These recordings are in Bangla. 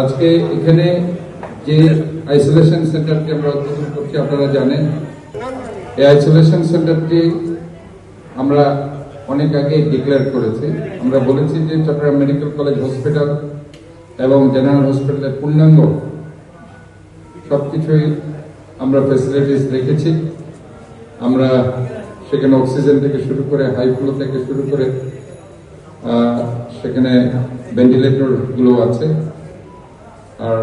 আজকে এখানে যে আইসোলেশন সেন্টারটি আমরা উদ্বোধন করছি আপনারা জানেন, এই আইসোলেশন সেন্টারটি আমরা অনেক আগে ডিক্লেয়ার করেছি। আমরা বলেছি যে চট্টগ্রাম মেডিকেল কলেজ হসপিটাল এবং জেনারেল হসপিটালের পূর্ণাঙ্গ সবকিছুই আমরা ফ্যাসিলিটিস রেখেছি। আমরা সেখানে অক্সিজেন থেকে শুরু করে হাই ফ্লো থেকে শুরু করে সেখানে ভেন্টিলেটর গুলো আছে। আর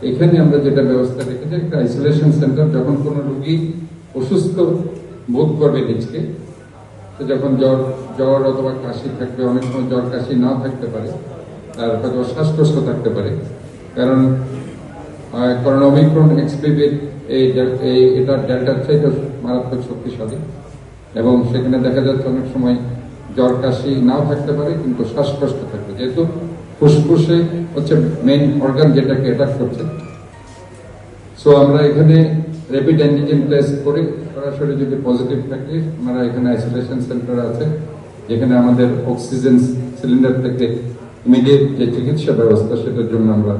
এখানে আমরা যেটা ব্যবস্থা রেখেছি, একটা আইসোলেশন সেন্টার, যখন কোনো রোগী অসুস্থ বোধ করবে নিজকে, যখন জ্বর অথবা কাশি থাকবে, অনেক সময় জ্বর কাশি না থাকতে পারে, তার হয়তো শ্বাসকষ্ট থাকতে পারে, কারণ ওমিক্রন এক্সপিভির এটা ডেল্টার চাইতে মারাত্মক শক্তিশালী, এবং সেখানে দেখা যাচ্ছে অনেক সময় জ্বর কাশি নাও থাকতে পারে কিন্তু শ্বাসকষ্ট থাকবে, যেহেতু ফুসফুসে হচ্ছে মেইন অর্গান যেটাকে অ্যাটাক করছে। সো আমরা এখানে র্যাপিড অ্যান্টিজেন টেস্ট করে সরাসরি যদি পজিটিভ থাকে, আমরা এখানে আইসোলেশন সেন্টার আছে যেখানে আমাদের অক্সিজেন সিলিন্ডার থেকে ইমিডিয়েট যে চিকিৎসা ব্যবস্থা সেটার জন্য আমরা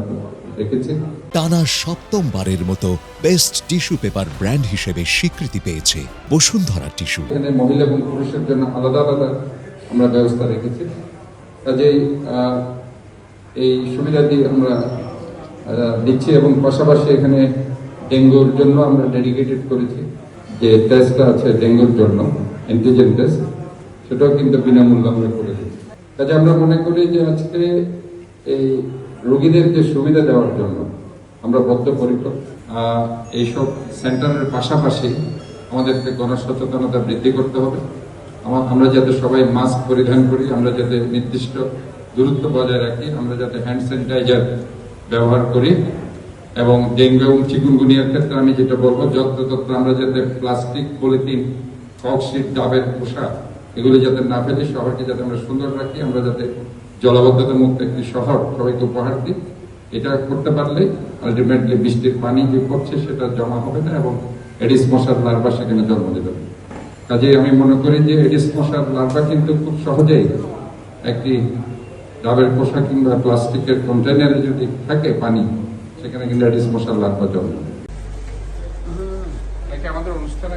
রেখেছি। টানা সপ্তমবারের মতো বেস্ট টিস্যু পেপার ব্র্যান্ড হিসেবে স্বীকৃতি পেয়েছে বসুন্ধরা টিস্যু। এখানে মহিলা এবং পুরুষের জন্য আলাদা আলাদা আমরা ব্যবস্থা রেখেছি। কাজেই এই সুবিধাটি আমরা দিচ্ছি, এবং পাশাপাশি এখানে ডেঙ্গুর জন্য আমরা ডেডিকেটেড করেছি যে টেস্টটা আছে ডেঙ্গুর জন্য, অ্যান্টিজেন টেস্ট, সেটাও কিন্তু বিনামূল্যে আমরা করে দিচ্ছি। কাজে আমরা মনে করি যে আজকে এই রোগীদেরকে সুবিধা দেওয়ার জন্য আমরা বদ্ধপরিকর। এইসব সেন্টারের পাশাপাশি আমাদেরকে গণসচেতনতা বৃদ্ধি করতে হবে। আমরা যাতে সবাই মাস্ক পরিধান করি, আমরা যাতে নির্দিষ্ট দূরত্ব বজায় রাখি, আমরা যাতে হ্যান্ড স্যানিটাইজার ব্যবহার করি, এবং ডেঙ্গু এবং চিকুনগুনিয়ার ক্ষেত্রে আমি যেটা বলবো, যত্রতত্র আমরা যাতে প্লাস্টিক, পলিথিন, ককশিট, ডাবের খোসা এগুলি যাতে না ফেলি, শহরকে যাতে আমরা সুন্দর রাখি, আমরা যাতে জলাবদ্ধতা মুক্ত একটি শহর সবাইকে উপহার দিই। এটা করতে পারলে আলটিমেটলি বৃষ্টির পানি যে পড়ছে সেটা জমা হবে না, এবং এডিস মশার লার্ভা সেখানে জন্ম দেবে। কাজেই আমি মনে করি যে এডিস মশার লার্ভা কিন্তু খুব সহজেই একটি ডাবের খোসা কিংবা প্লাস্টিকের কন্টেনারে যদি থাকে পানি, সেখানে কিন্তু এডিস মশার লার্ভা জন্ম দেবে। আমাদের অনুষ্ঠান